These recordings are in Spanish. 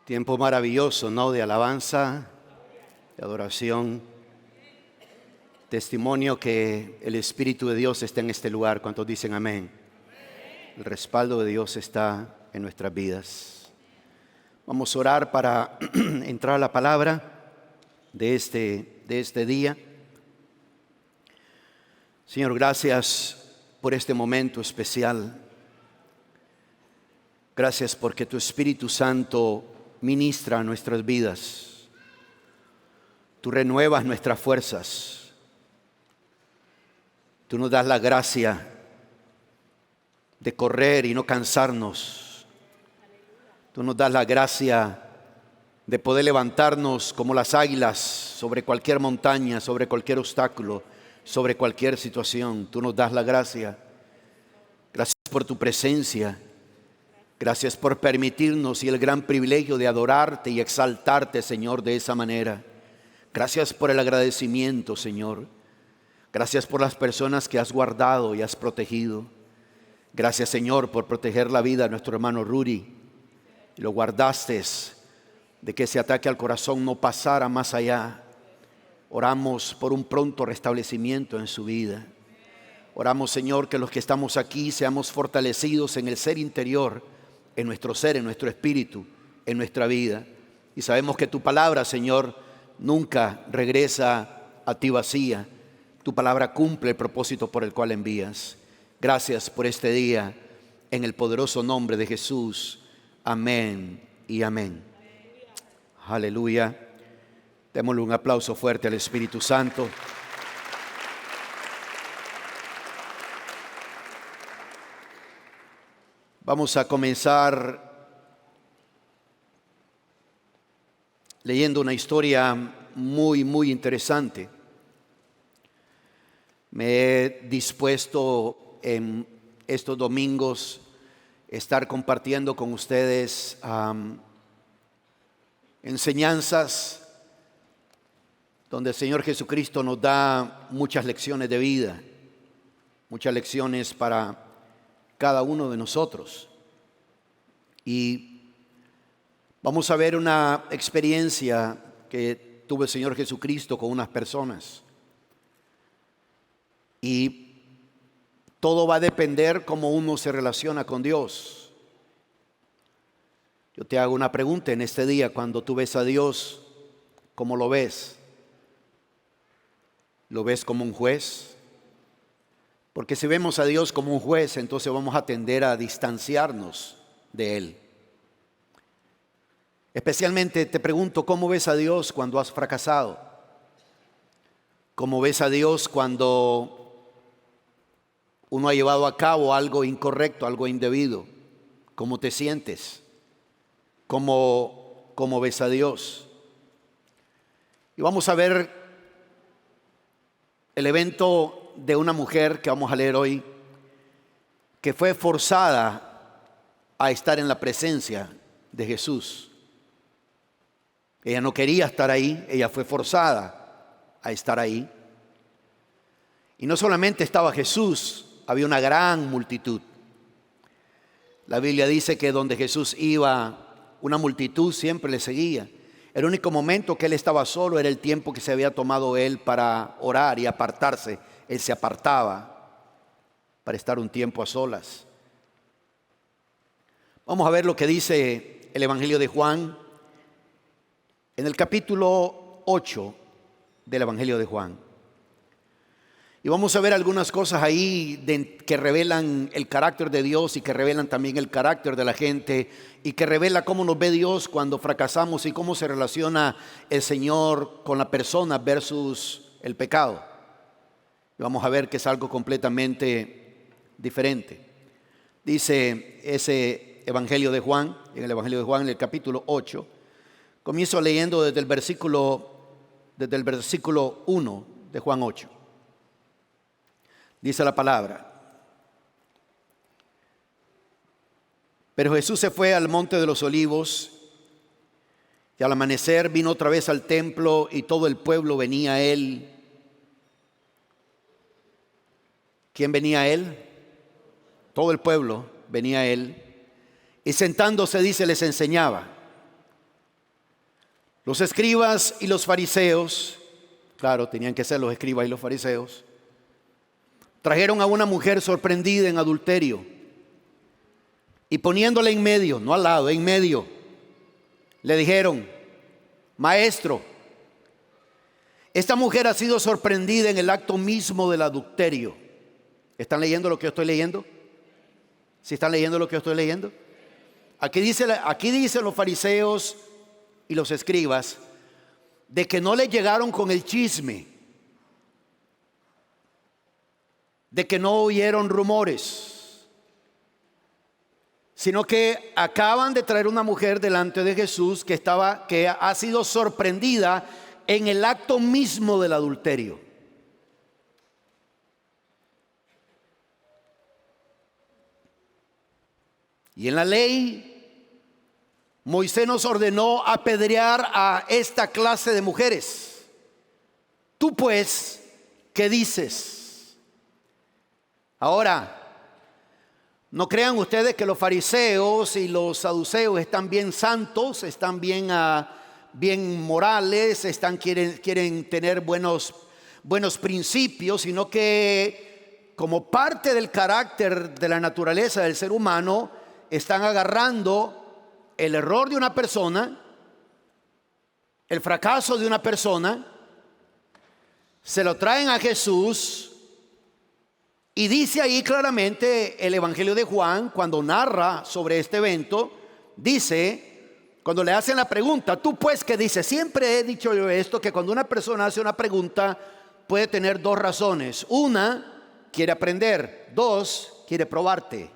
Tiempo maravilloso, ¿no? De alabanza, de adoración, testimonio que el Espíritu de Dios está en este lugar. ¿Cuántos dicen amén? El respaldo de Dios está en nuestras vidas. Vamos a orar para entrar a la palabra de este día. Señor, gracias por este momento especial. Gracias porque tu Espíritu Santo ministra nuestras vidas. Tú renuevas nuestras fuerzas. Tú nos das la gracia de correr y no cansarnos. Tú nos das la gracia de poder levantarnos como las águilas sobre cualquier montaña, sobre cualquier obstáculo, sobre cualquier situación. Tú nos das la gracia. Gracias por tu presencia. Gracias por permitirnos y el gran privilegio de adorarte y exaltarte, Señor, de esa manera. Gracias por el agradecimiento, Señor. Gracias por las personas que has guardado y has protegido. Gracias, Señor, por proteger la vida de nuestro hermano Rudy. Lo guardaste de que ese ataque al corazón no pasara más allá. Oramos por un pronto restablecimiento en su vida. Oramos, Señor, que los que estamos aquí seamos fortalecidos en el ser interior, en nuestro ser, en nuestro espíritu, en nuestra vida. Y sabemos que tu palabra, Señor, nunca regresa a ti vacía. Tu palabra cumple el propósito por el cual envías. Gracias por este día, en el poderoso nombre de Jesús. Amén y amén. Aleluya. Démosle un aplauso fuerte al Espíritu Santo. Vamos a comenzar leyendo una historia muy interesante. Me he dispuesto en estos domingos estar compartiendo con ustedes enseñanzas donde el Señor Jesucristo nos da muchas lecciones de vida, muchas lecciones para cada uno de nosotros. Y vamos a ver una experiencia que tuvo el Señor Jesucristo con unas personas. Y todo va a depender cómo uno se relaciona con Dios. Yo te hago una pregunta en este día: cuando tú ves a Dios, ¿cómo lo ves? ¿Lo ves como un juez? Porque si vemos a Dios como un juez, entonces vamos a tender a distanciarnos de Él. Especialmente te pregunto, ¿cómo ves a Dios cuando has fracasado? ¿Cómo ves a Dios cuando uno ha llevado a cabo algo incorrecto, algo indebido? ¿Cómo te sientes? ¿Cómo ves a Dios? Y vamos a ver el evento de una mujer que vamos a leer hoy, que fue forzada a estar en la presencia de Jesús. Ella no quería estar ahí, ella fue forzada a estar ahí. Y no solamente estaba Jesús, había una gran multitud. La Biblia dice que donde Jesús iba, una multitud siempre le seguía. El único momento que él estaba solo era el tiempo que se había tomado él para orar y apartarse. Él se apartaba para estar un tiempo a solas. Vamos a ver lo que dice el Evangelio de Juan en el capítulo 8 del Evangelio de Juan. Y vamos a ver algunas cosas ahí que revelan el carácter de Dios y que revelan también el carácter de la gente y que revela cómo nos ve Dios cuando fracasamos y cómo se relaciona el Señor con la persona versus el pecado. Y vamos a ver que es algo completamente diferente. Dice ese Evangelio de Juan, en el Evangelio de Juan, en el capítulo 8. Comienzo leyendo desde el versículo 1 de Juan 8. Dice la palabra: pero Jesús se fue al monte de los olivos, y al amanecer vino otra vez al templo, y todo el pueblo venía a él. ¿Quién venía a él? Todo el pueblo venía a él. Y sentándose, dice, les enseñaba. Los escribas y los fariseos, claro, tenían que ser los escribas y los fariseos, trajeron a una mujer sorprendida en adulterio y poniéndola en medio, no al lado, en medio, le dijeron: Maestro, esta mujer ha sido sorprendida en el acto mismo del adulterio. ¿Están leyendo lo que yo estoy leyendo? ¿Sí están leyendo lo que yo estoy leyendo? Aquí dicen los fariseos y los escribas de que no le llegaron con el chisme, de que no oyeron rumores, sino que acaban de traer una mujer delante de Jesús que ha sido sorprendida en el acto mismo del adulterio. Y en la ley, Moisés nos ordenó apedrear a esta clase de mujeres. Tú pues, ¿qué dices? Ahora, no crean ustedes que los fariseos y los saduceos están bien santos, están bien morales, quieren tener buenos principios, sino que como parte del carácter de la naturaleza del ser humano, están agarrando el error de una persona, el fracaso de una persona, se lo traen a Jesús. Y dice ahí claramente el Evangelio de Juan, cuando narra sobre este evento, dice, cuando le hacen la pregunta: tú pues, ¿qué dices? Siempre he dicho yo esto, que cuando una persona hace una pregunta puede tener dos razones. Una, quiere aprender. Dos, quiere probarte.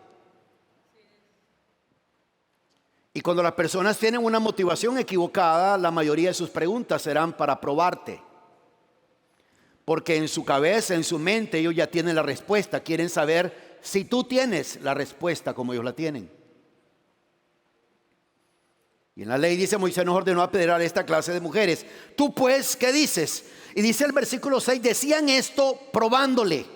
Y cuando las personas tienen una motivación equivocada, la mayoría de sus preguntas serán para probarte. Porque en su cabeza, en su mente, ellos ya tienen la respuesta. Quieren saber si tú tienes la respuesta como ellos la tienen. Y en la ley dice: Moisés nos ordenó apedrear a esta clase de mujeres. Tú pues, ¿qué dices? Y dice el versículo 6, decían esto probándole,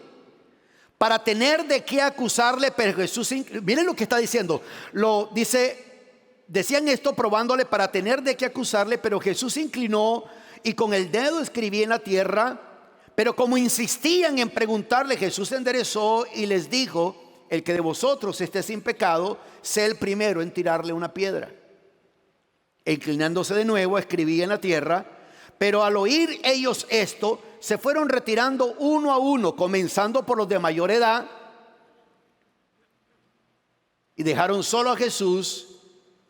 para tener de qué acusarle, pero Jesús, miren lo que está diciendo, decían esto probándole para tener de qué acusarle, pero Jesús se inclinó y con el dedo escribía en la tierra. Pero como insistían en preguntarle, Jesús se enderezó y les dijo: el que de vosotros esté sin pecado, sea el primero en tirarle una piedra. E inclinándose de nuevo, escribía en la tierra. Pero al oír ellos esto, se fueron retirando uno a uno, comenzando por los de mayor edad, y dejaron solo a Jesús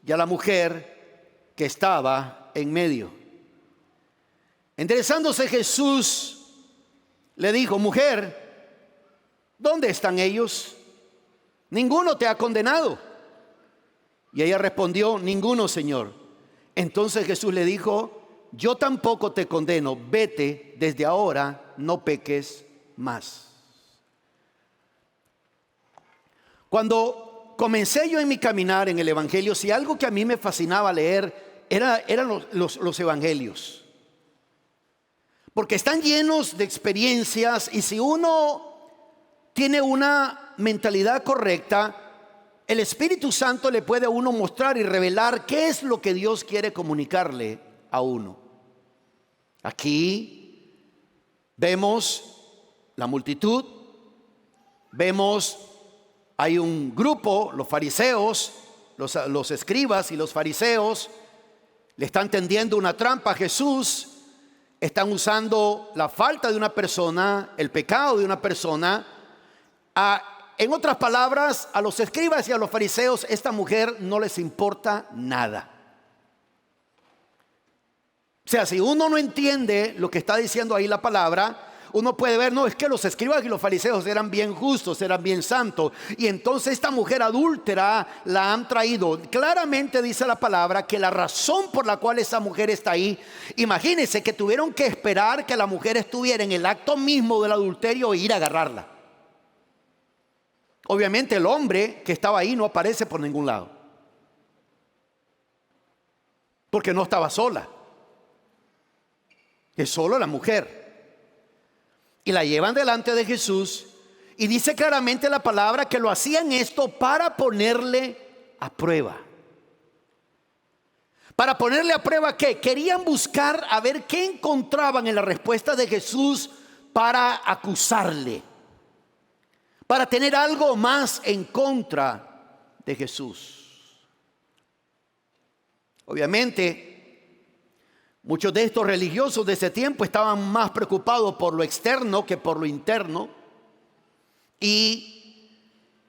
y a la mujer que estaba en medio. Enderezándose Jesús le dijo: mujer, ¿dónde están ellos? Ninguno te ha condenado. Y ella respondió: ninguno, Señor. Entonces Jesús le dijo: yo tampoco te condeno, vete, desde ahora no peques más. Cuando comencé yo en mi caminar en el Evangelio, si algo que a mí me fascinaba leer eran los Evangelios, porque están llenos de experiencias, y si uno tiene una mentalidad correcta, el Espíritu Santo le puede a uno mostrar y revelar qué es lo que Dios quiere comunicarle a uno. Aquí vemos la multitud, vemos hay un grupo, los fariseos, los escribas y los fariseos le están tendiendo una trampa a Jesús. Están usando la falta de una persona, el pecado de una persona. En otras palabras, a los escribas y a los fariseos, esta mujer no les importa nada. O sea, si uno no entiende lo que está diciendo ahí la palabra, uno puede ver, no, es que los escribas y los fariseos eran bien justos, eran bien santos, y entonces esta mujer adúltera la han traído. Claramente dice la palabra que la razón por la cual esa mujer está ahí, imagínense que tuvieron que esperar que la mujer estuviera en el acto mismo del adulterio e ir a agarrarla. Obviamente el hombre que estaba ahí no aparece por ningún lado, porque no estaba sola, es solo la mujer. Y la llevan delante de Jesús, y dice claramente la palabra que lo hacían esto para ponerle a prueba. Para ponerle a prueba, ¿qué? Querían buscar a ver qué encontraban en la respuesta de Jesús para acusarle, para tener algo más en contra de Jesús. Obviamente, muchos de estos religiosos de ese tiempo estaban más preocupados por lo externo que por lo interno. Y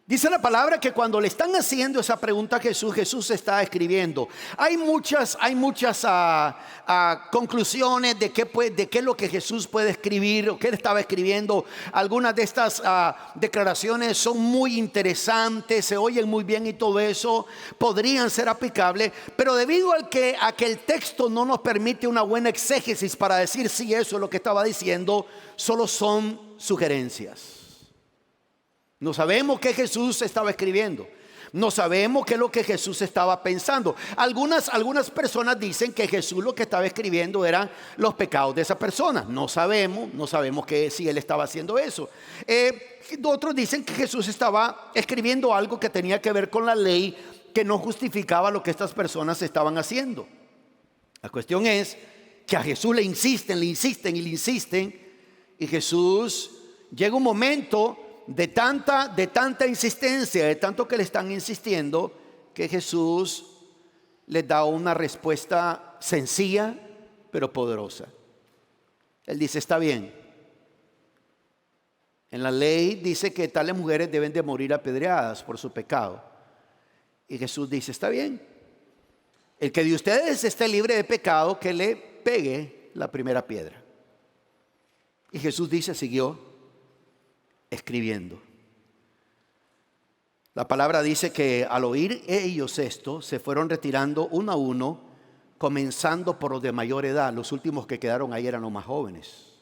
dice la palabra que cuando le están haciendo esa pregunta a Jesús, Jesús está escribiendo. Hay muchas conclusiones de qué es lo que Jesús puede escribir o qué él estaba escribiendo. Algunas de estas declaraciones son muy interesantes, se oyen muy bien y todo eso, podrían ser aplicables, pero debido a que el texto no nos permite una buena exégesis para decir si eso es lo que estaba diciendo, solo son sugerencias. No sabemos qué Jesús estaba escribiendo. No sabemos qué es lo que Jesús estaba pensando. Algunas personas dicen que Jesús lo que estaba escribiendo eran los pecados de esa persona. No sabemos que si él estaba haciendo eso. Otros dicen que Jesús estaba escribiendo algo que tenía que ver con la ley, que no justificaba lo que estas personas estaban haciendo. La cuestión es que a Jesús le insisten. Y Jesús llega un momento de tanta insistencia, de tanto que le están insistiendo, que Jesús les da una respuesta sencilla pero poderosa. Él dice: está bien, en la ley dice que tales mujeres deben de morir apedreadas por su pecado. Y Jesús dice: está bien, el que de ustedes esté libre de pecado, que le pegue la primera piedra. Y Jesús siguió escribiendo. La palabra dice que al oír ellos esto, se fueron retirando uno a uno, comenzando por los de mayor edad. Los últimos que quedaron ahí eran los más jóvenes.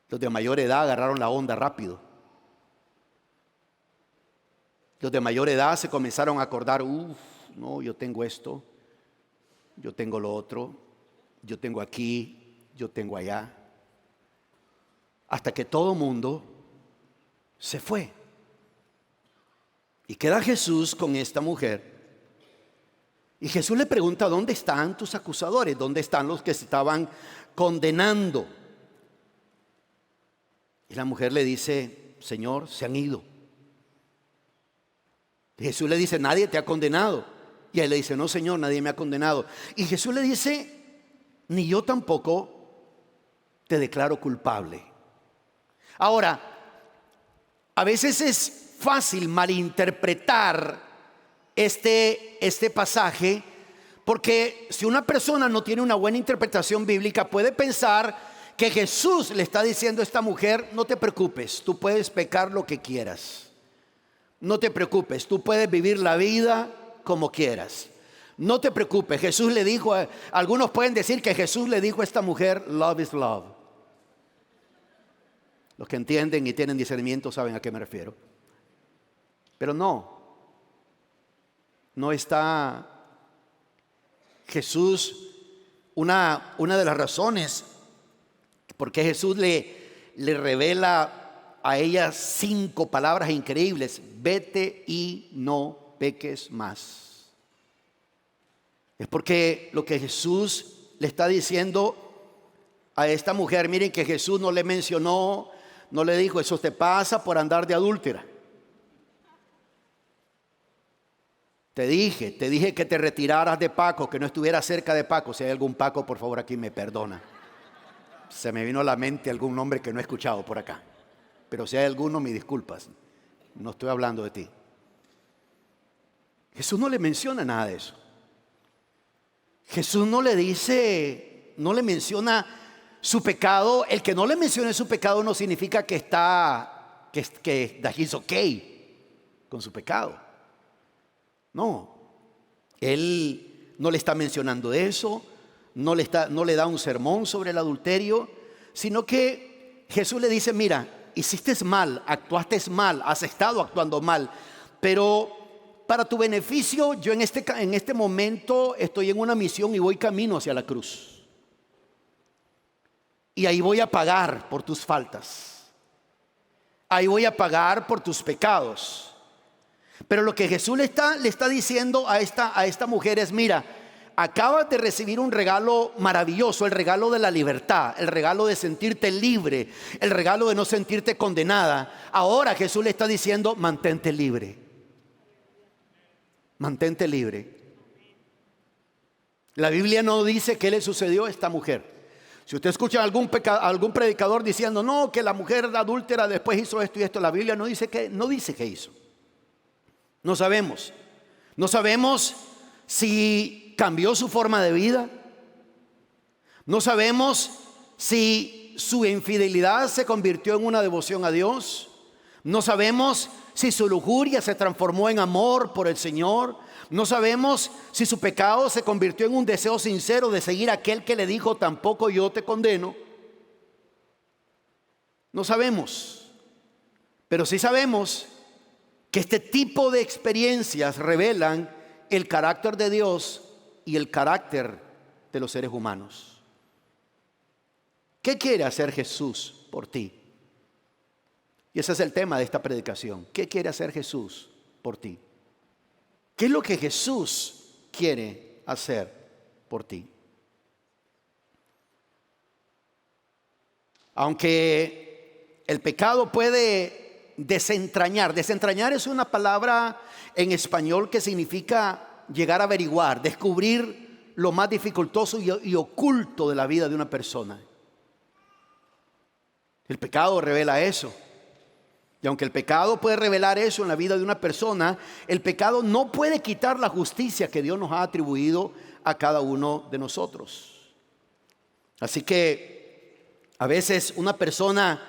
Los de mayor edad agarraron la onda rápido. Los de mayor edad se comenzaron a acordar: no, yo tengo esto, yo tengo lo otro, yo tengo aquí, yo tengo allá. Hasta que todo mundo se fue. Y queda Jesús con esta mujer. Y Jesús le pregunta: ¿dónde están tus acusadores? ¿Dónde están los que se estaban condenando? Y la mujer le dice: Señor, se han ido. Y Jesús le dice: nadie te ha condenado. Y él le dice: no, Señor, nadie me ha condenado. Y Jesús le dice: ni yo tampoco te declaro culpable. Ahora, a veces es fácil malinterpretar este pasaje, porque si una persona no tiene una buena interpretación bíblica, puede pensar que Jesús le está diciendo a esta mujer: no te preocupes, tú puedes pecar lo que quieras. No te preocupes, tú puedes vivir la vida como quieras. No te preocupes. Jesús le dijo, algunos pueden decir que Jesús le dijo a esta mujer: love is love. Los que entienden y tienen discernimiento saben a qué me refiero. Pero no está Jesús. Una de las razones por qué Jesús le revela a ella 5 palabras increíbles: vete y no peques más. Es porque lo que Jesús le está diciendo a esta mujer, miren que Jesús no le mencionó, no le dijo: eso te pasa por andar de adúltera. Te dije que te retiraras de Paco, que no estuvieras cerca de Paco. Si hay algún Paco, por favor, aquí me perdona. Se me vino a la mente algún nombre que no he escuchado por acá. Pero si hay alguno, mis disculpas. No estoy hablando de ti. Jesús no le menciona nada de eso. Jesús no le dice, no le menciona su pecado. El que no le mencione su pecado no significa que he's okay con su pecado. No, él no le está mencionando eso, no le da un sermón sobre el adulterio, sino que Jesús le dice: mira, hiciste mal, actuaste mal, has estado actuando mal, pero para tu beneficio yo en este momento estoy en una misión y voy camino hacia la cruz. Y ahí voy a pagar por tus faltas. Ahí voy a pagar por tus pecados. Pero lo que Jesús le está diciendo a esta mujer es: mira, acabas de recibir un regalo maravilloso, el regalo de la libertad, el regalo de sentirte libre, el regalo de no sentirte condenada. Ahora Jesús le está diciendo: mantente libre. Mantente libre. La Biblia no dice qué le sucedió a esta mujer. Si usted escucha a algún predicador diciendo: no, que la mujer adúltera después hizo esto y esto, la Biblia no dice qué hizo. No sabemos. No sabemos si cambió su forma de vida. No sabemos si su infidelidad se convirtió en una devoción a Dios. No sabemos si su lujuria se transformó en amor por el Señor. No sabemos si su pecado se convirtió en un deseo sincero de seguir a aquel que le dijo: tampoco yo te condeno. No sabemos. Pero sí sabemos que este tipo de experiencias revelan el carácter de Dios y el carácter de los seres humanos. ¿Qué quiere hacer Jesús por ti? Y ese es el tema de esta predicación. ¿Qué quiere hacer Jesús por ti? ¿Qué es lo que Jesús quiere hacer por ti? Aunque el pecado puede desentrañar. Desentrañar es una palabra en español que significa llegar a averiguar, descubrir lo más dificultoso y oculto de la vida de una persona. El pecado revela eso. Y aunque el pecado puede revelar eso en la vida de una persona, el pecado no puede quitar la justicia que Dios nos ha atribuido a cada uno de nosotros. Así que a veces una persona,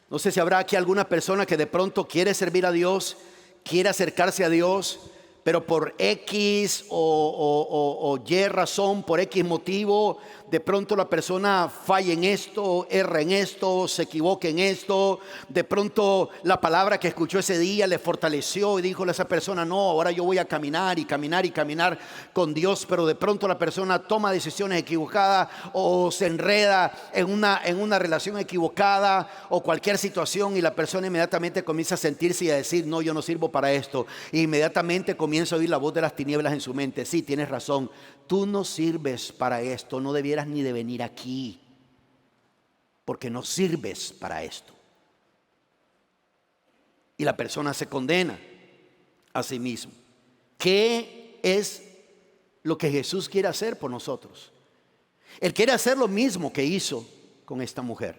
no sé si habrá aquí alguna persona que de pronto quiere servir a Dios, quiere acercarse a Dios, pero por X o Y razón, por X motivo, de pronto la persona falla en esto, erra en esto, se equivoca en esto. De pronto la palabra que escuchó ese día le fortaleció y dijo a esa persona: no, ahora yo voy a caminar y caminar y caminar con Dios. Pero de pronto la persona toma decisiones equivocadas o se enreda en una relación equivocada o cualquier situación, y la persona inmediatamente comienza a sentirse y a decir: no, yo no sirvo para esto. E inmediatamente comienza a oír la voz de las tinieblas en su mente: sí, tienes razón, tú no sirves para esto, no debieras ni de venir aquí, porque no sirves para esto. Y la persona se condena a sí mismo. ¿Qué es lo que Jesús quiere hacer por nosotros? Él quiere hacer lo mismo que hizo con esta mujer.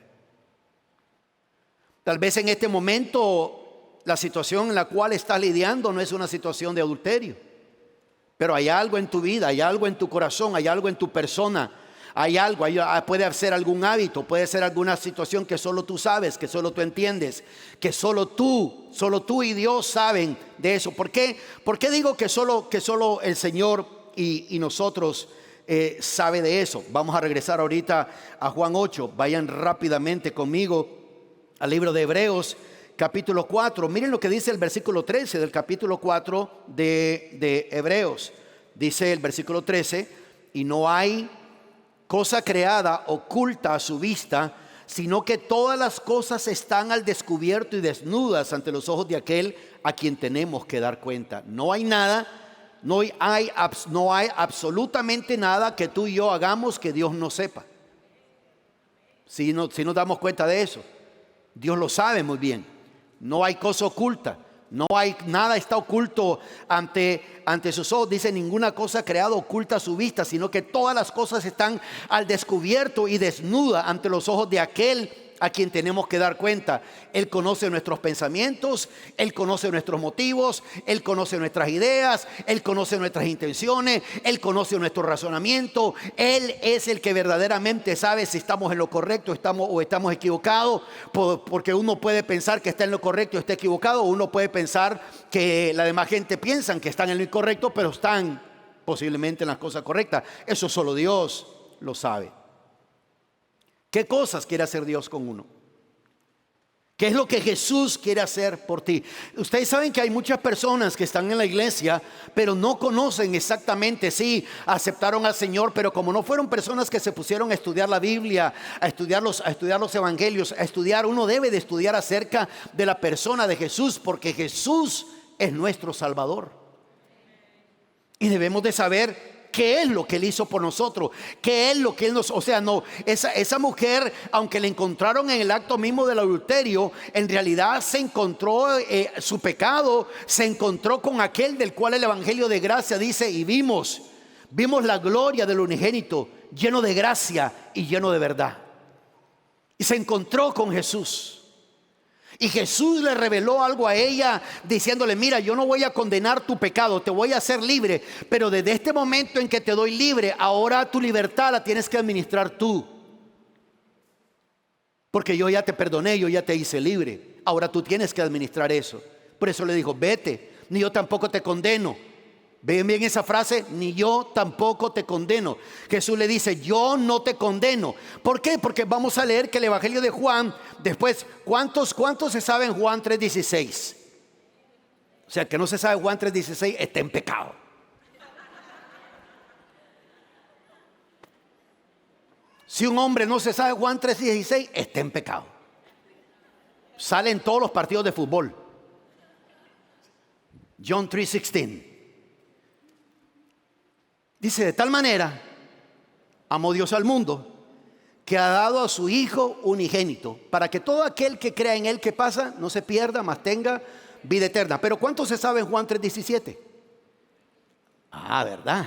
Tal vez en este momento la situación en la cual estás lidiando no es una situación de adulterio, pero hay algo en tu vida, hay algo en tu corazón, hay algo en tu persona. Hay algo, puede ser algún hábito, puede ser alguna situación que solo tú sabes, que solo tú entiendes, que solo tú y Dios saben de eso. ¿Por qué? ¿Por qué digo que solo el Señor y nosotros sabe de eso? Vamos a regresar ahorita a Juan 8. Vayan rápidamente conmigo al libro de Hebreos, capítulo 4. Miren lo que dice el versículo 13 del capítulo 4 de Hebreos. Dice el versículo 13: y no hay cosa creada oculta a su vista, sino que todas las cosas están al descubierto y desnudas ante los ojos de aquel a quien tenemos que dar cuenta. No hay nada, no hay absolutamente nada que tú y yo hagamos que Dios no sepa. Si nos damos cuenta de eso, Dios lo sabe muy bien. No hay cosa oculta. No hay nada, está oculto ante sus ojos. Dice: ninguna cosa creada oculta a su vista, sino que todas las cosas están al descubierto y desnuda ante los ojos de aquel a quien tenemos que dar cuenta. Él conoce nuestros pensamientos, Él conoce nuestros motivos, Él conoce nuestras ideas, Él conoce nuestras intenciones, Él conoce nuestro razonamiento. Él es el que verdaderamente sabe si estamos en lo correcto o estamos equivocados, porque uno puede pensar que está en lo correcto y está equivocado, o uno puede pensar que la demás gente piensan que están en lo incorrecto, pero están posiblemente en las cosas correctas. Eso solo Dios lo sabe. ¿Qué cosas quiere hacer Dios con uno? ¿Qué es lo que Jesús quiere hacer por ti? Ustedes saben que hay muchas personas que están en la iglesia, pero no conocen exactamente, sí, aceptaron al Señor, pero como no fueron personas que se pusieron a estudiar la Biblia, a estudiar los evangelios, uno debe de estudiar acerca de la persona de Jesús, porque Jesús es nuestro Salvador. Y debemos de saber qué es lo que Él hizo por nosotros, qué es lo que Él nos... O sea, no, esa mujer, aunque la encontraron en el acto mismo del adulterio, en realidad se encontró su pecado, se encontró con aquel del cual el Evangelio de gracia dice, y vimos la gloria del unigénito, lleno de gracia y lleno de verdad. Y se encontró con Jesús. Y Jesús le reveló algo a ella diciéndole, mira, yo no voy a condenar tu pecado, te voy a hacer libre, pero desde este momento en que te doy libre, ahora tu libertad la tienes que administrar tú. Porque yo ya te perdoné, yo ya te hice libre, ahora tú tienes que administrar eso. Por eso le dijo, vete, ni yo tampoco te condeno. Ven bien esa frase, ni yo tampoco te condeno. Jesús le dice, yo no te condeno. ¿Por qué? Porque vamos a leer que el Evangelio de Juan, después, ¿cuántos se saben Juan 3:16? O sea, el que no se sabe Juan 3:16 está en pecado. Si un hombre no se sabe Juan 3:16, está en pecado. Sale en todos los partidos de fútbol. John 3:16. Dice, de tal manera amó Dios al mundo, que ha dado a su Hijo unigénito, para que todo aquel que crea en Él, que pasa, no se pierda, mas tenga vida eterna. Pero ¿cuánto se sabe en Juan 3:17? Ah, ¿verdad?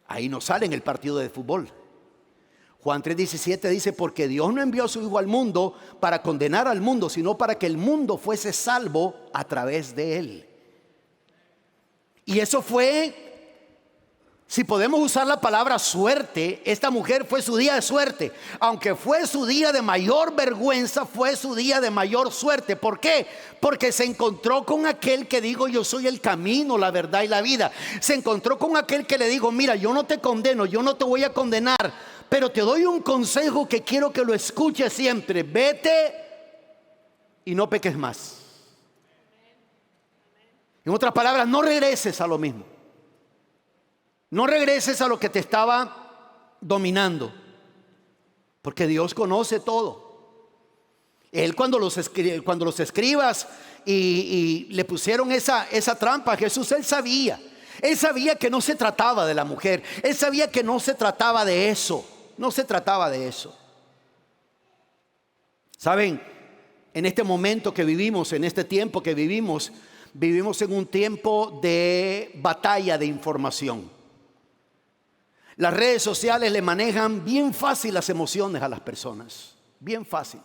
Ahí no sale en el partido de fútbol. Juan 3:17 dice, porque Dios no envió a su Hijo al mundo para condenar al mundo, sino para que el mundo fuese salvo a través de Él. Y eso fue... Si podemos usar la palabra suerte, esta mujer fue su día de suerte. Aunque fue su día de mayor vergüenza, fue su día de mayor suerte. ¿Por qué? Porque se encontró con aquel que dijo, yo soy el camino, la verdad y la vida. Se encontró con aquel que le dijo, mira, yo no te condeno, yo no te voy a condenar, pero te doy un consejo que quiero que lo escuches siempre. Vete y no peques más. En otras palabras, no regreses a lo mismo. No regreses a lo que te estaba dominando, porque Dios conoce todo. Él cuando los escribas y le pusieron esa trampa a Jesús, Él sabía que no se trataba de la mujer. Él sabía que no se trataba de eso. No se trataba de eso. Saben, en este momento que vivimos, en este tiempo que vivimos en un tiempo de batalla de información. Las redes sociales le manejan bien fácil las emociones a las personas, bien fácil.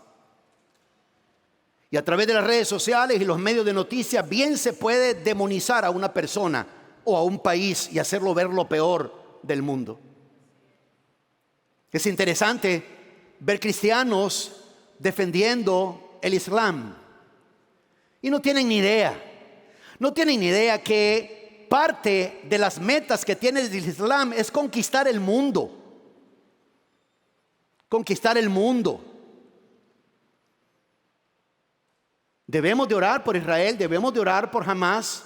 Y a través de las redes sociales y los medios de noticias bien se puede demonizar a una persona o a un país y hacerlo ver lo peor del mundo. Es interesante ver cristianos defendiendo el Islam y no tienen ni idea. No tienen ni idea que parte de las metas que tiene el Islam es conquistar el mundo. Conquistar el mundo. Debemos de orar por Israel, debemos de orar por Hamas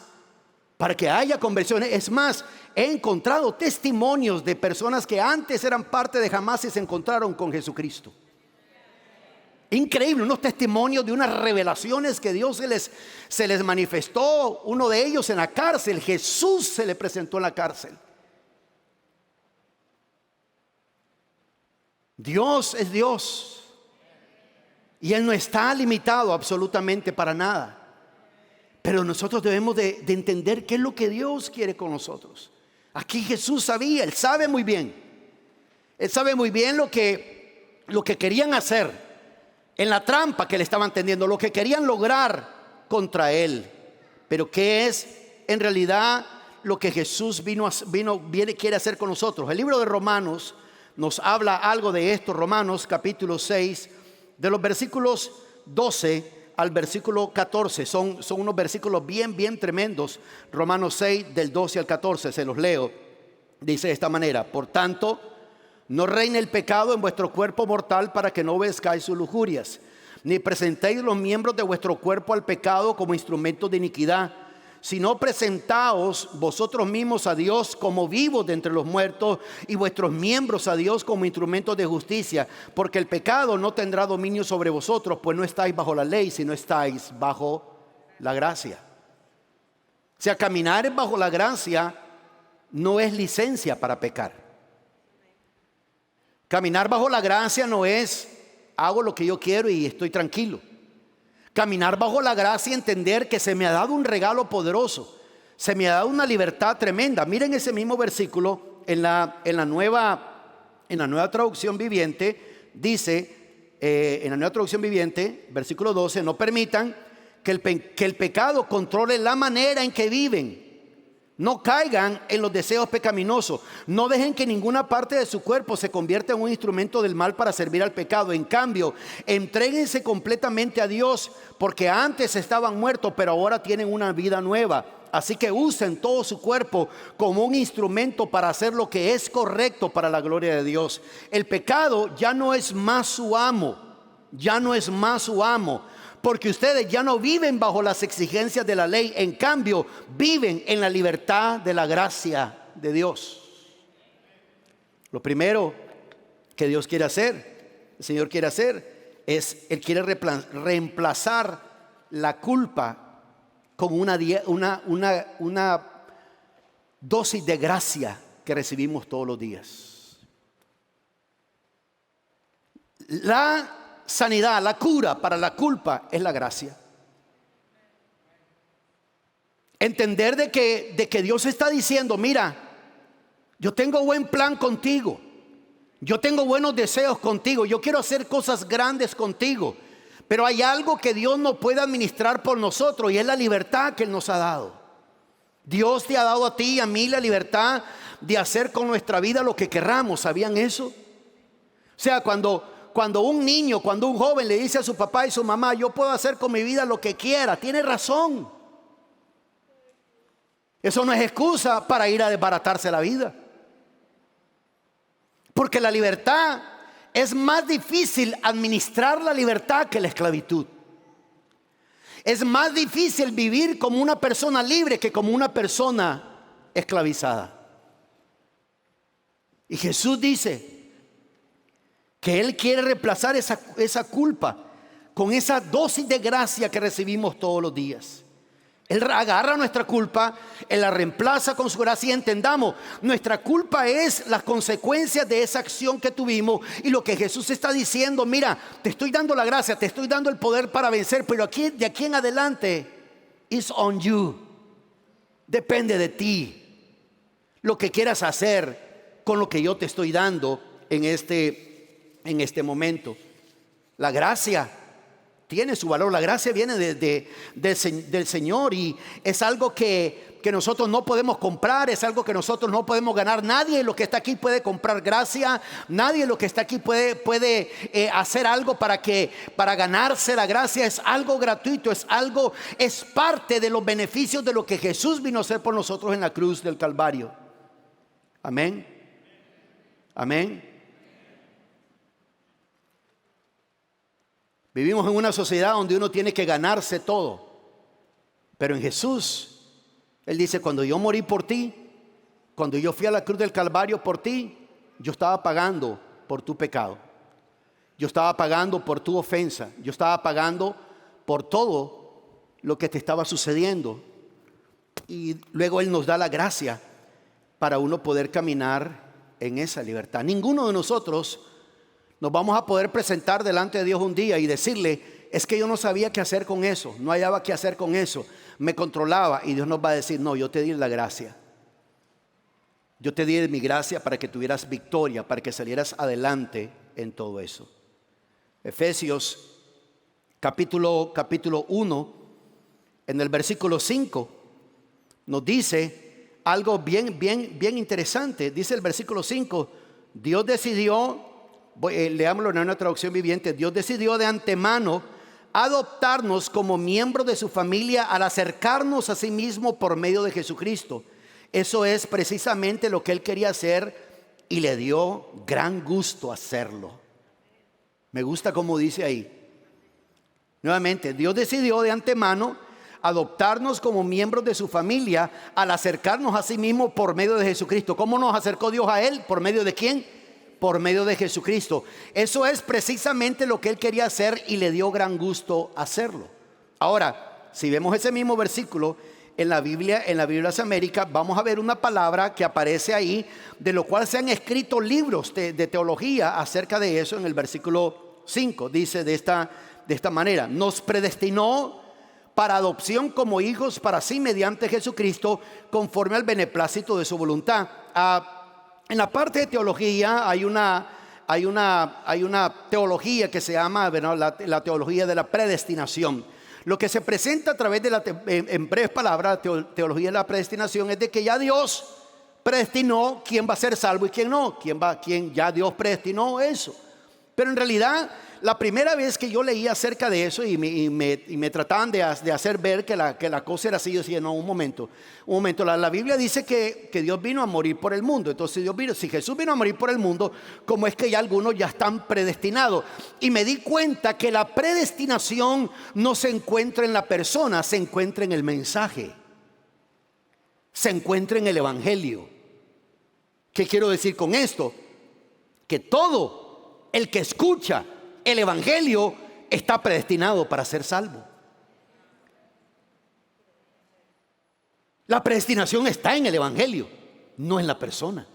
para que haya conversiones. Es más, he encontrado testimonios de personas que antes eran parte de Hamas y se encontraron con Jesucristo. Increíble, unos testimonios de unas revelaciones que Dios se les manifestó. Uno de ellos en la cárcel, Jesús se le presentó en la cárcel. Dios es Dios y Él no está limitado absolutamente para nada. Pero nosotros debemos de entender qué es lo que Dios quiere con nosotros. Aquí Jesús sabía, Él sabe muy bien. Él sabe muy bien lo que querían hacer. En la trampa que le estaban tendiendo, lo que querían lograr contra Él. Pero ¿qué es en realidad lo que Jesús quiere hacer con nosotros? El libro de Romanos nos habla algo de esto. Romanos capítulo 6, de los versículos 12 al versículo 14. Son unos versículos bien tremendos. Romanos 6, del 12 al 14, se los leo. Dice de esta manera: por tanto, no reine el pecado en vuestro cuerpo mortal para que no obedezcáis sus lujurias, ni presentéis los miembros de vuestro cuerpo al pecado como instrumentos de iniquidad, sino presentaos vosotros mismos a Dios como vivos de entre los muertos y vuestros miembros a Dios como instrumentos de justicia, porque el pecado no tendrá dominio sobre vosotros, pues no estáis bajo la ley, sino estáis bajo la gracia. O sea, caminar bajo la gracia no es licencia para pecar. Caminar bajo la gracia no es hago lo que yo quiero y estoy tranquilo. Caminar bajo la gracia, entender que se me ha dado un regalo poderoso, se me ha dado una libertad tremenda. Miren ese mismo versículo en la nueva traducción viviente. Dice, en la nueva traducción viviente, versículo 12, no permitan que el pecado controle la manera en que viven. No caigan en los deseos pecaminosos. No dejen que ninguna parte de su cuerpo se convierta en un instrumento del mal para servir al pecado. En cambio, entréguense completamente a Dios, porque antes estaban muertos, pero ahora tienen una vida nueva. Así que usen todo su cuerpo como un instrumento para hacer lo que es correcto para la gloria de Dios. El pecado ya no es más su amo. Ya no es más su amo. Porque ustedes ya no viven bajo las exigencias de la ley. En cambio, viven en la libertad de la gracia de Dios. Lo primero que Dios quiere hacer, el Señor quiere hacer, es Él quiere reemplazar la culpa con una dosis de gracia que recibimos todos los días. La sanidad, la cura para la culpa es la gracia. Entender de que Dios está diciendo, mira, yo tengo buen plan contigo, yo tengo buenos deseos contigo, yo quiero hacer cosas grandes contigo, pero hay algo que Dios no puede administrar por nosotros y es la libertad que Él nos ha dado. Dios te ha dado a ti y a mí la libertad de hacer con nuestra vida lo que querramos. ¿Sabían eso? O sea, cuando un niño, cuando un joven le dice a su papá y su mamá, yo puedo hacer con mi vida lo que quiera, tiene razón. Eso no es excusa para ir a desbaratarse la vida. Porque la libertad, es más difícil administrar la libertad que la esclavitud. Es más difícil vivir como una persona libre que como una persona esclavizada. Y Jesús dice que Él quiere reemplazar esa culpa con esa dosis de gracia que recibimos todos los días. Él agarra nuestra culpa, Él la reemplaza con su gracia. Y entendamos, nuestra culpa es las consecuencias de esa acción que tuvimos. Y lo que Jesús está diciendo, mira, te estoy dando la gracia, te estoy dando el poder para vencer, pero de aquí en adelante, it's on you. Depende de ti lo que quieras hacer con lo que yo te estoy dando en este momento. La gracia tiene su valor. La gracia viene del Señor y es algo que nosotros no podemos comprar, es algo que nosotros no podemos ganar. Nadie de los que está aquí puede comprar gracia. Nadie de los que está aquí puede hacer algo para ganarse la gracia. Es algo gratuito, es parte de los beneficios de lo que Jesús vino a hacer por nosotros en la cruz del Calvario. Amén. Amén. Vivimos en una sociedad donde uno tiene que ganarse todo. Pero en Jesús, Él dice, cuando yo morí por ti, cuando yo fui a la cruz del Calvario por ti, yo estaba pagando por tu pecado. Yo estaba pagando por tu ofensa. Yo estaba pagando por todo lo que te estaba sucediendo. Y luego Él nos da la gracia para uno poder caminar en esa libertad. Ninguno de nosotros nos vamos a poder presentar delante de Dios un día y decirle, es que yo no sabía qué hacer con eso, no hallaba qué hacer con eso, me controlaba. Y Dios nos va a decir, no, yo te di la gracia. Yo te di mi gracia para que tuvieras victoria, para que salieras adelante en todo eso. Efesios capítulo 1, en el versículo 5, nos dice algo bien interesante. Dice el versículo 5, Dios decidió, leámoslo en una traducción viviente, Dios decidió de antemano adoptarnos como miembros de su familia al acercarnos a sí mismo por medio de Jesucristo. Eso es precisamente lo que Él quería hacer y le dio gran gusto hacerlo. Me gusta como dice ahí. Nuevamente, Dios decidió de antemano adoptarnos como miembros de su familia al acercarnos a sí mismo por medio de Jesucristo. ¿Cómo nos acercó Dios a Él? ¿Por medio de quién? Por medio de Jesucristo. Eso es precisamente lo que Él quería hacer y le dio gran gusto hacerlo. Ahora, si vemos ese mismo versículo en la Biblia de las Américas, vamos a ver una palabra que aparece ahí, de lo cual se han escrito libros de teología acerca de eso. En el versículo 5 dice de esta manera: nos predestinó para adopción como hijos para sí mediante Jesucristo, conforme al beneplácito de su voluntad. En la parte de teología hay una teología que se llama, bueno, la teología de la predestinación. Lo que se presenta a través de en breves palabras, teología de la predestinación, es de que ya Dios predestinó quién va a ser salvo y quién no, quién ya Dios predestinó eso. Pero en realidad, la primera vez que yo leí acerca de eso y me trataban de hacer ver que la cosa era así, yo decía: no, un momento, la Biblia dice que Dios vino a morir por el mundo. Entonces si Jesús vino a morir por el mundo, ¿cómo es que ya algunos ya están predestinados? Y me di cuenta que la predestinación no se encuentra en la persona, se encuentra en el mensaje, se encuentra en el evangelio. ¿Qué quiero decir con esto? Que todo el que escucha el evangelio está predestinado para ser salvo. La predestinación está en el evangelio, no en la persona.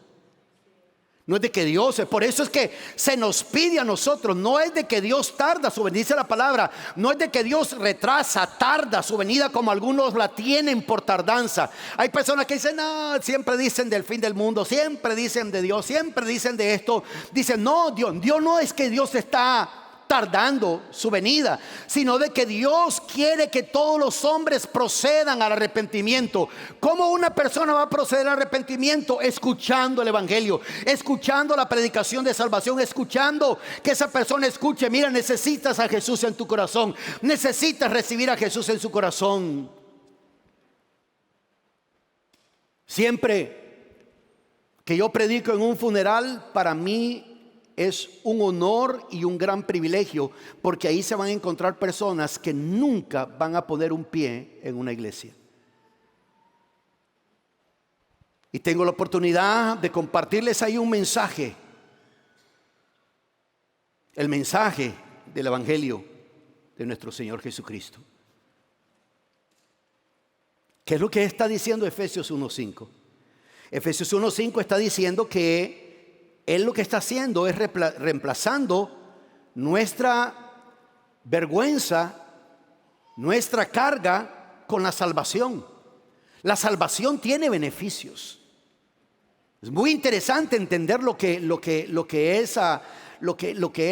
No es de que Dios, por eso es que se nos pide a nosotros, no es de que Dios tarda su venida, dice la palabra, no es de que Dios retrasa, tarda su venida como algunos la tienen por tardanza. Hay personas que dicen: no, siempre dicen del fin del mundo, siempre dicen de Dios, siempre dicen de esto. Dicen: no, Dios no es que Dios está tardando su venida, sino de que Dios quiere que todos los hombres procedan al arrepentimiento. ¿Cómo una persona va a proceder al arrepentimiento? Escuchando el evangelio, escuchando la predicación de salvación, escuchando que esa persona escuche: mira, necesitas a Jesús en tu corazón, necesitas recibir a Jesús en su corazón. Siempre que yo predico en un funeral, para mí es un honor y un gran privilegio, porque ahí se van a encontrar personas que nunca van a poner un pie en una iglesia. Y tengo la oportunidad de compartirles ahí un mensaje, el mensaje del evangelio de nuestro Señor Jesucristo. ¿Qué es lo que está diciendo Efesios 1:5? Efesios 1:5 está diciendo que Él lo que está haciendo es reemplazando nuestra vergüenza, nuestra carga con la salvación. La salvación tiene beneficios. Es muy interesante entender lo que